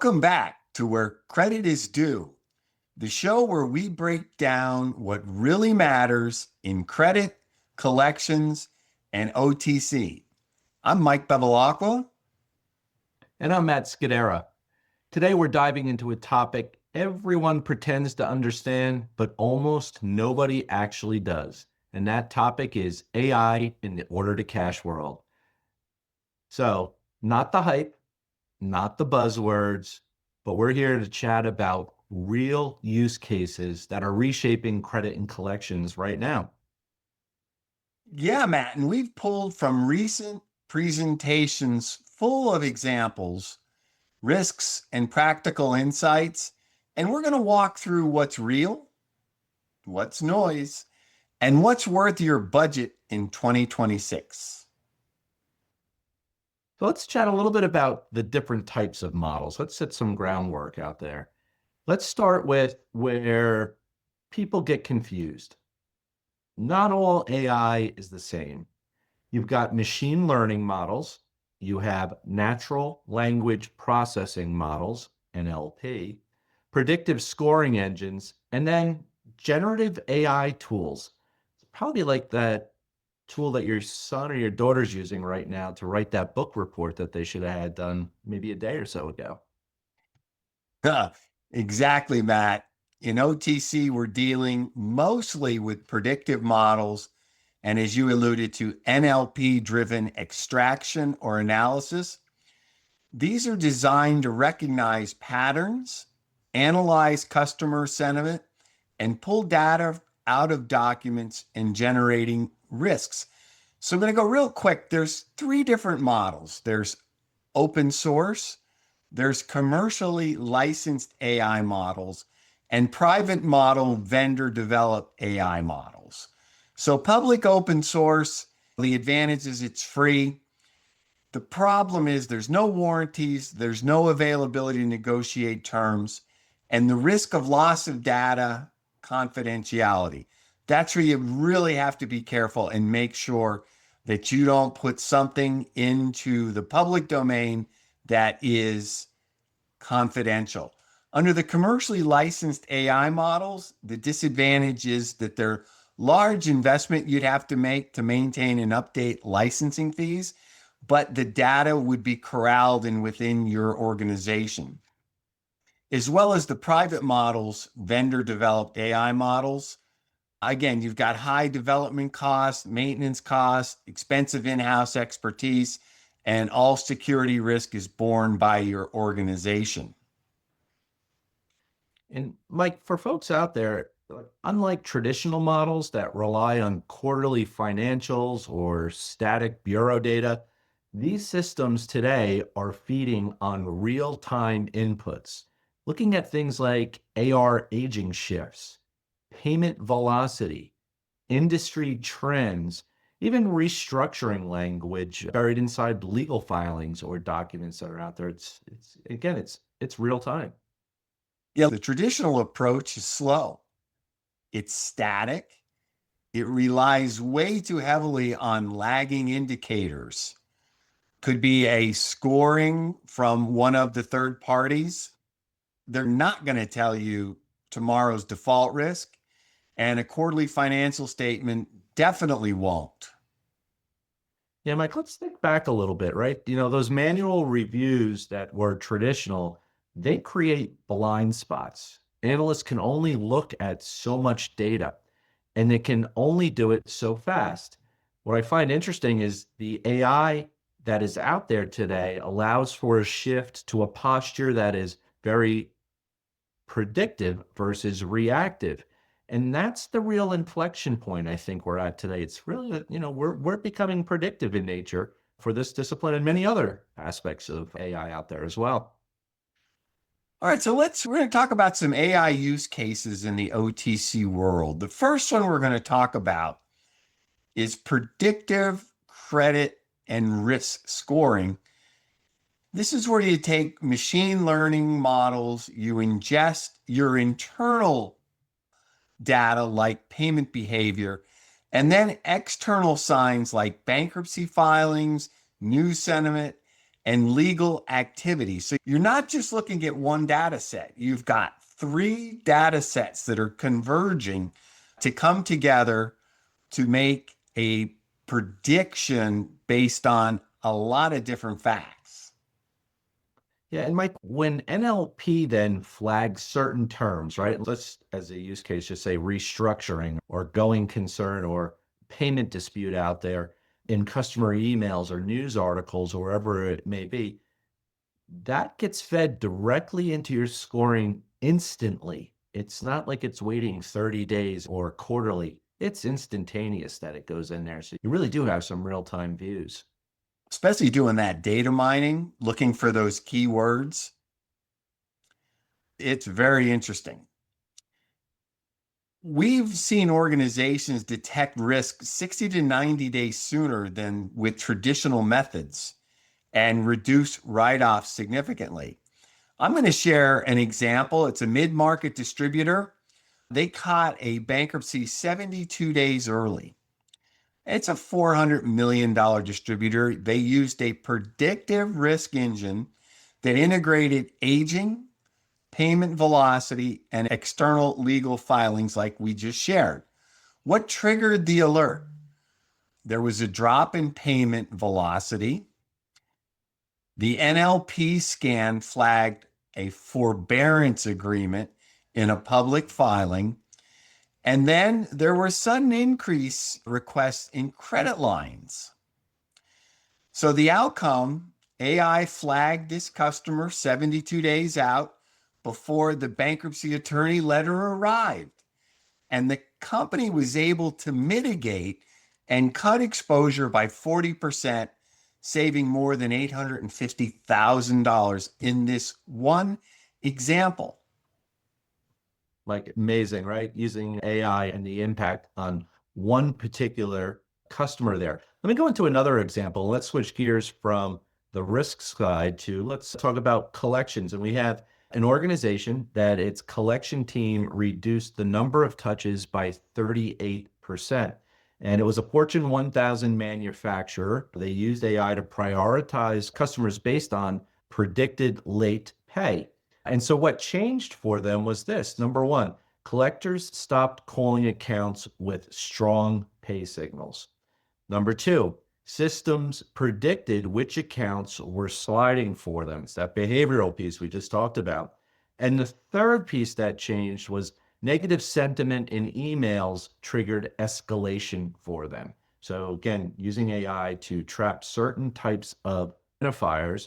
Welcome back to Where Credit is Due, the show where we break down what really matters in credit, collections, and OTC. I'm Mike Bevilacqua. And I'm Matt Scudera. Today we're diving into a topic everyone pretends to understand, but almost nobody actually does. And that topic is AI in the order to cash world. So, not the hype, not the buzzwords, but we're here to chat about real use cases that are reshaping credit and collections right now. Yeah, Matt, and we've pulled from recent presentations full of examples, risks, and practical insights. And we're going to walk through what's real, what's noise, and what's worth your budget in 2026. So let's chat a little bit about the different types of models. Let's set some groundwork out there. Let's start with where people get confused. Not all AI is the same. You've got machine learning models, you have natural language processing models, NLP, predictive scoring engines, and then generative AI tools. It's probably like that tool that your son or your daughter's using right now to write that book report that they should have had done maybe a day or so ago. Exactly, Matt. In OTC, we're dealing mostly with predictive models and, as you alluded to, NLP-driven extraction or analysis. These are designed to recognize patterns, analyze customer sentiment, and pull data out of documents and generating risks. So I'm going to go real quick. There's three different models. There's open source, there's commercially licensed AI models, and private model vendor developed AI models. So public open source, the advantage is it's free. The problem is there's no warranties, there's no availability to negotiate terms, and the risk of loss of data, confidentiality. That's where you really have to be careful and make sure that you don't put something into the public domain that is confidential. Under the commercially licensed AI models, the disadvantage is that they're large investment you'd have to make to maintain and update licensing fees, but the data would be corralled in within your organization. As well as the private models, vendor developed AI models. Again, you've got high development costs, maintenance costs, expensive in-house expertise, and all security risk is borne by your organization. And Mike, for folks out there, unlike traditional models that rely on quarterly financials or static bureau data, these systems today are feeding on real-time inputs, looking at things like AR aging shifts, payment velocity, industry trends, even restructuring language buried inside legal filings or documents that are out there. It's real time. Yeah, the traditional approach is slow. It's static. It relies way too heavily on lagging indicators. Could be a scoring from one of the third parties. They're not going to tell you tomorrow's default risk, and a quarterly financial statement definitely won't. Yeah, Mike, let's think back a little bit, right? Those manual reviews that were traditional, they create blind spots. Analysts can only look at so much data, and they can only do it so fast. What I find interesting is the AI that is out there today allows for a shift to a posture that is very predictive versus reactive. And that's the real inflection point I think we're at today. It's really, we're becoming predictive in nature for this discipline and many other aspects of AI out there as well. All right, so we're going to talk about some AI use cases in the OTC world. The first one we're going to talk about is predictive credit and risk scoring. This is where you take machine learning models, you ingest your internal data like payment behavior, and then external signs like bankruptcy filings, news sentiment, and legal activity. So you're not just looking at one data set, you've got three data sets that are converging to come together to make a prediction based on a lot of different facts. Yeah, and Mike, when NLP then flags certain terms, right? Let's, as a use case, just say restructuring or going concern or payment dispute out there in customer emails or news articles or wherever it may be, that gets fed directly into your scoring instantly. It's not like it's waiting 30 days or quarterly. It's instantaneous that it goes in there. So you really do have some real-time views. Especially doing that data mining, looking for those keywords. It's very interesting. We've seen organizations detect risk 60 to 90 days sooner than with traditional methods and reduce write-offs significantly. I'm going to share an example. It's a mid-market distributor. They caught a bankruptcy 72 days early. It's a $400 million distributor. They used a predictive risk engine that integrated aging, payment velocity, and external legal filings like we just shared. What triggered the alert? There was a drop in payment velocity. The NLP scan flagged a forbearance agreement in a public filing. And then there were sudden increase requests in credit lines. So the outcome, AI flagged this customer 72 days out before the bankruptcy attorney letter arrived. And the company was able to mitigate and cut exposure by 40%, saving more than $850,000 in this one example. Like amazing, right? Using AI and the impact on one particular customer there. Let me go into another example. Let's switch gears from the risk side to let's talk about collections. And we have an organization that its collection team reduced the number of touches by 38%. And it was a Fortune 1000 manufacturer. They used AI to prioritize customers based on predicted late pay. And so what changed for them was this. Number one, collectors stopped calling accounts with strong pay signals. Number two, systems predicted which accounts were sliding for them. It's that behavioral piece we just talked about. And the third piece that changed was negative sentiment in emails triggered escalation for them. So again, using AI to trap certain types of identifiers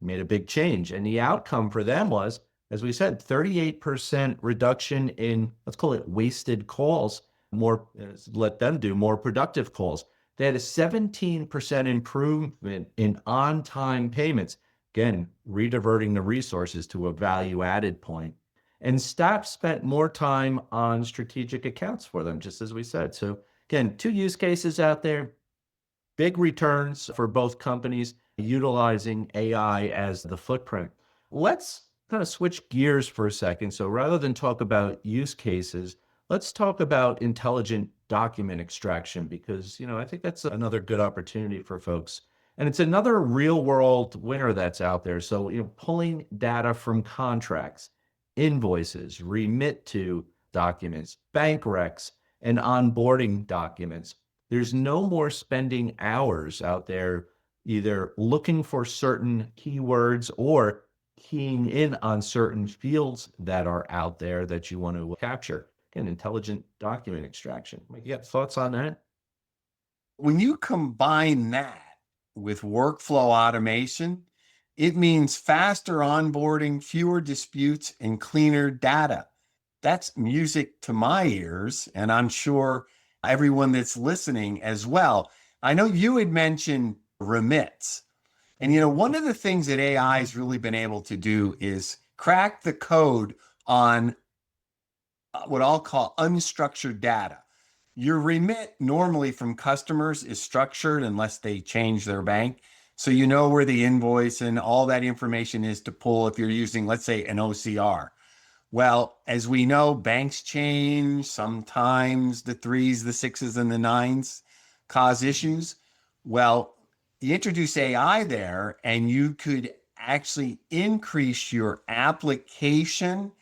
made a big change. And the outcome for them was, as we said, 38% reduction in, let's call it wasted calls, more, let them do more productive calls. They had a 17% improvement in on-time payments. Again, rediverting the resources to a value-added point. And staff spent more time on strategic accounts for them, just as we said. So again, two use cases out there, big returns for both companies utilizing AI as the footprint. Let's kind of switch gears for a second. So rather than talk about use cases, let's talk about intelligent document extraction because, I think that's another good opportunity for folks. And it's another real world winner that's out there. So, pulling data from contracts, invoices, remit to documents, bank recs, and onboarding documents. There's no more spending hours out there either looking for certain keywords or keying in on certain fields that are out there that you want to capture. Again, intelligent document extraction. You got thoughts on that? When you combine that with workflow automation, it means faster onboarding, fewer disputes, and cleaner data. That's music to my ears, and I'm sure everyone that's listening as well. I know you had mentioned remits. And one of the things that AI has really been able to do is crack the code on what I'll call unstructured data. Your remit normally from customers is structured unless they change their bank. So you know where the invoice and all that information is to pull if you're using, let's say, an OCR. Well, as we know, banks change. Sometimes the threes, the sixes, and the nines cause issues. Well, you introduce AI there, and you could actually increase your application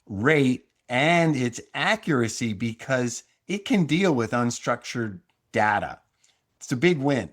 rate and its accuracy because it can deal with unstructured data. It's a big win.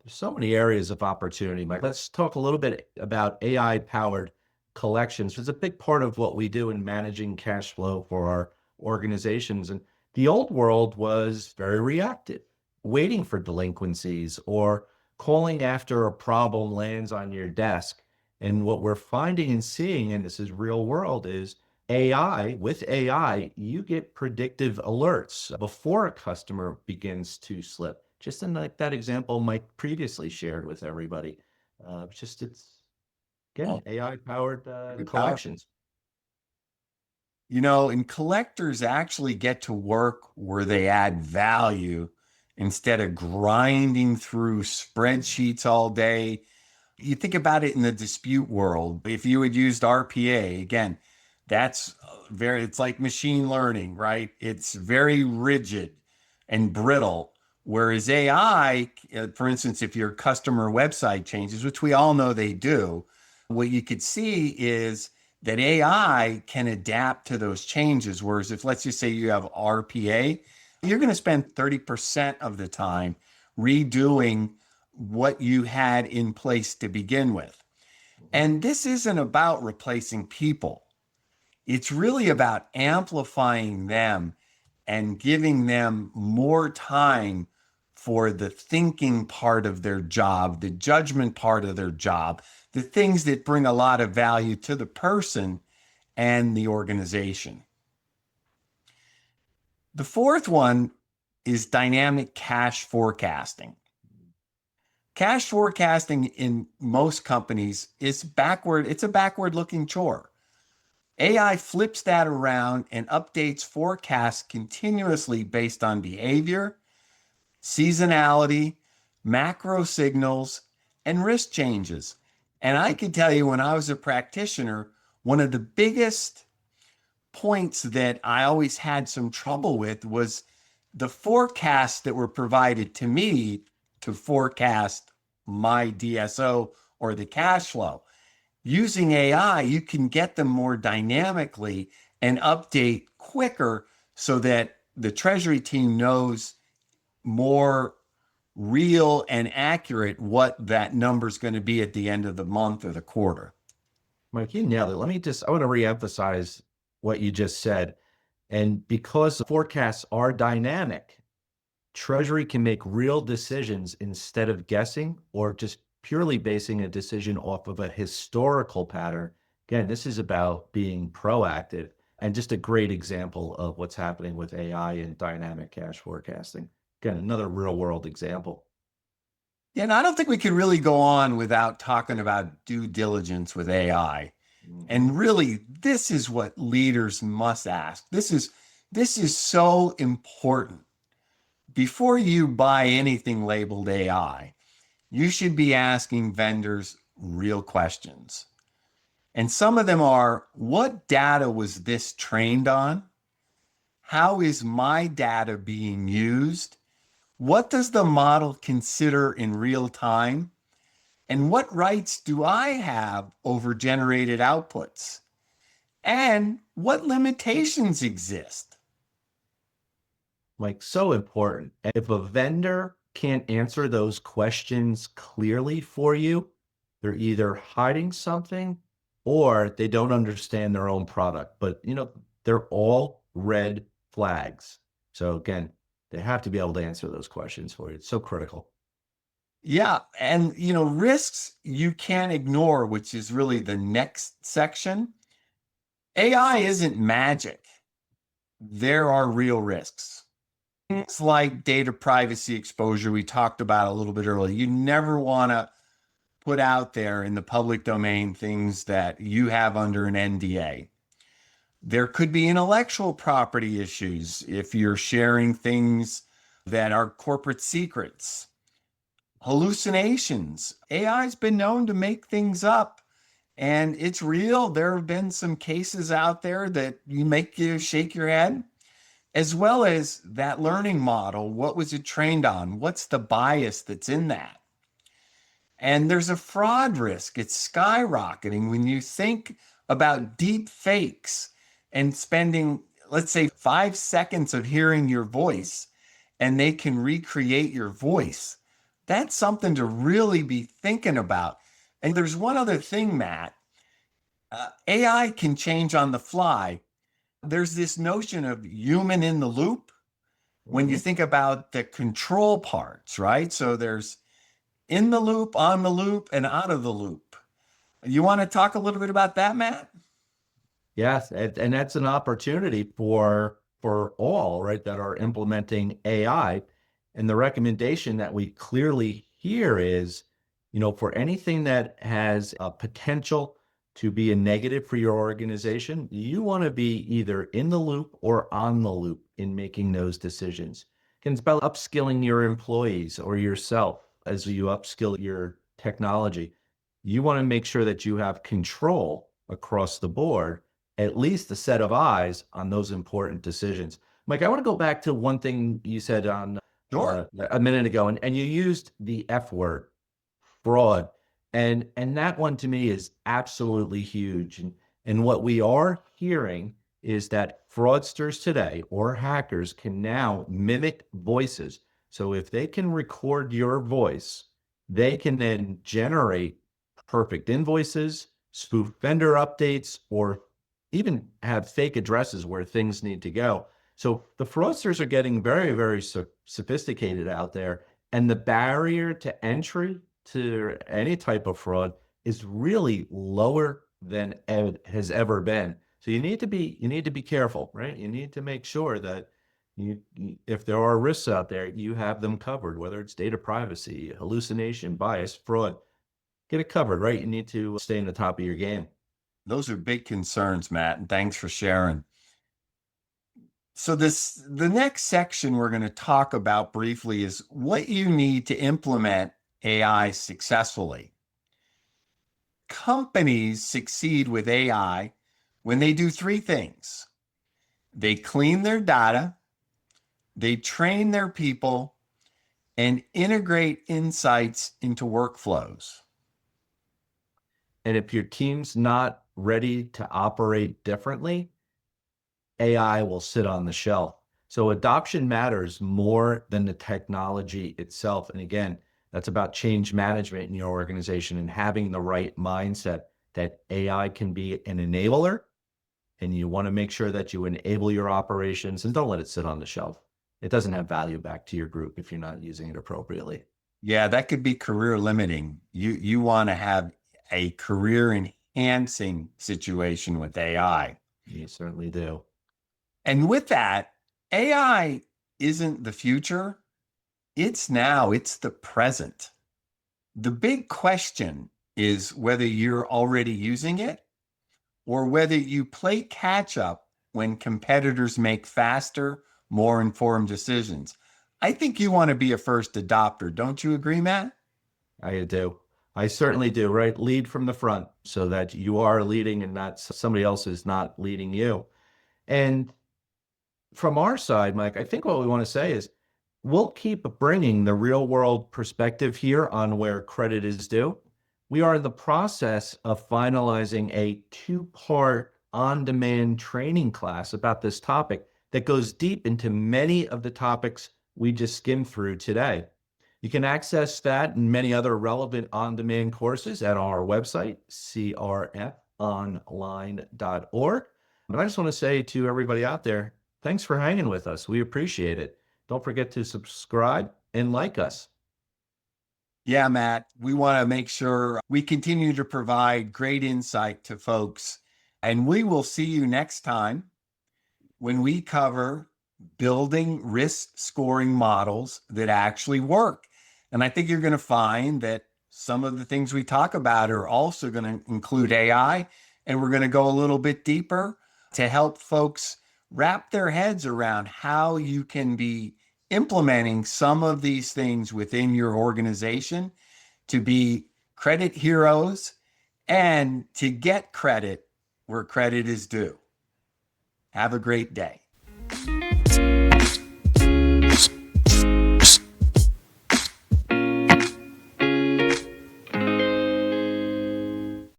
There's so many areas of opportunity, Mike. Let's talk a little bit about AI-powered collections. It's a big part of what we do in managing cash flow for our organizations. And the old world was very reactive, waiting for delinquencies or calling after a problem lands on your desk. And what we're finding and seeing, and this is real world, is AI. With AI, you get predictive alerts before a customer begins to slip. Just in like that example Mike previously shared with everybody. Just it's again Oh, AI powered very powerful. collections. And collectors actually get to work where they add value instead of grinding through spreadsheets all day. You think about it in the dispute world. If you had used RPA, again, that's it's like machine learning, right? It's very rigid and brittle. Whereas AI, for instance, if your customer website changes, which we all know they do, what you could see is that AI can adapt to those changes. Whereas if, let's just say you have RPA, you're going to spend 30% of the time redoing what you had in place to begin with. Mhm. And this isn't about replacing people. It's really about amplifying them and giving them more time for the thinking part of their job, the judgment part of their job, the things that bring a lot of value to the person and the organization. The fourth one is dynamic cash forecasting. Cash forecasting in most companies is backward, it's a backward looking chore. AI flips that around and updates forecasts continuously based on behavior, seasonality, macro signals, and risk changes. And I can tell you, when I was a practitioner, one of the biggest points that I always had some trouble with was the forecasts that were provided to me to forecast my DSO or the cash flow. Using AI, you can get them more dynamically and update quicker so that the Treasury team knows more real and accurate what that number is going to be at the end of the month or the quarter. Mike, you nailed it. I want to reemphasize what you just said. And because forecasts are dynamic, Treasury can make real decisions instead of guessing or just purely basing a decision off of a historical pattern. Again, this is about being proactive and just a great example of what's happening with AI and dynamic cash forecasting. Again, another real world example. And I don't think we can really go on without talking about due diligence with AI. Mhm. And really, this is what leaders must ask. This is so important. Before you buy anything labeled AI, you should be asking vendors real questions. And some of them are, what data was this trained on? How is my data being used? What does the model consider in real time? And what rights do I have over generated outputs? And what limitations exist? Like, so important. If a vendor can't answer those questions clearly for you, they're either hiding something or they don't understand their own product. But, they're all red flags. So again, they have to be able to answer those questions for you. It's so critical. Yeah, and risks you can't ignore, which is really the next section. AI isn't magic. There are real risks. Things like data privacy exposure we talked about a little bit earlier. You never want to put out there in the public domain things that you have under an NDA. There could be intellectual property issues if you're sharing things that are corporate secrets. Hallucinations. AI's been known to make things up, and it's real. There have been some cases out there that you make you shake your head, as well as that learning model. What was it trained on? What's the bias that's in that? And there's a fraud risk. It's skyrocketing when you think about deep fakes and spending, let's say, 5 seconds of hearing your voice and they can recreate your voice. That's something to really be thinking about. And there's one other thing, Matt. AI can change on the fly. There's this notion of human in the loop when you Mhm. think about the control parts, right? So there's in the loop, on the loop, and out of the loop. You want to talk a little bit about that, Matt? Yes, and that's an opportunity for all, right, that are implementing AI. And the recommendation that we clearly hear is, for anything that has a potential to be a negative for your organization, you want to be either in the loop or on the loop in making those decisions. It can spell upskilling your employees or yourself as you upskill your technology. You want to make sure that you have control across the board, at least a set of eyes on those important decisions. Mike, I want to go back to one thing you said on Sure. a minute ago, and you used the F word, fraud, and that one to me is absolutely huge. And what we are hearing is that fraudsters today or hackers can now mimic voices. So if they can record your voice, they can then generate perfect invoices, spoof vendor updates, or even have fake addresses where things need to go. So the fraudsters are getting very, very sophisticated out there. And the barrier to entry to any type of fraud is really lower than it has ever been. So you need to be careful, right? You need to make sure that if there are risks out there, you have them covered, whether it's data privacy, hallucination, bias, fraud, get it covered, right? You need to stay in the top of your game. Those are big concerns, Matt, and thanks for sharing. So the next section we're going to talk about briefly is what you need to implement AI successfully. Companies succeed with AI when they do three things. They clean their data, they train their people, and integrate insights into workflows. And if your team's not ready to operate differently, AI will sit on the shelf. So adoption matters more than the technology itself. And again, that's about change management in your organization and having the right mindset that AI can be an enabler. And you want to make sure that you enable your operations and don't let it sit on the shelf. It doesn't have value back to your group if you're not using it appropriately. Yeah, that could be career limiting. You want to have a career enhancing situation with AI. You certainly do. And with that, AI isn't the future. It's now, it's the present. The big question is whether you're already using it or whether you play catch up when competitors make faster, more informed decisions. I think you want to be a first adopter. Don't you agree, Matt? I do. I certainly do, right? Lead from the front so that you are leading and not somebody else is not leading you. And from our side, Mike, I think what we want to say is we'll keep bringing the real world perspective here on where credit is due. We are in the process of finalizing a two-part on-demand training class about this topic that goes deep into many of the topics we just skimmed through today. You can access that and many other relevant on-demand courses at our website, crfonline.org. But I just want to say to everybody out there, thanks for hanging with us. We appreciate it. Don't forget to subscribe and like us. Yeah, Matt, we want to make sure we continue to provide great insight to folks. And we will see you next time when we cover building risk scoring models that actually work. And I think you're going to find that some of the things we talk about are also going to include AI. And we're going to go a little bit deeper to help folks wrap their heads around how you can be implementing some of these things within your organization to be credit heroes and to get credit where credit is due. Have a great day.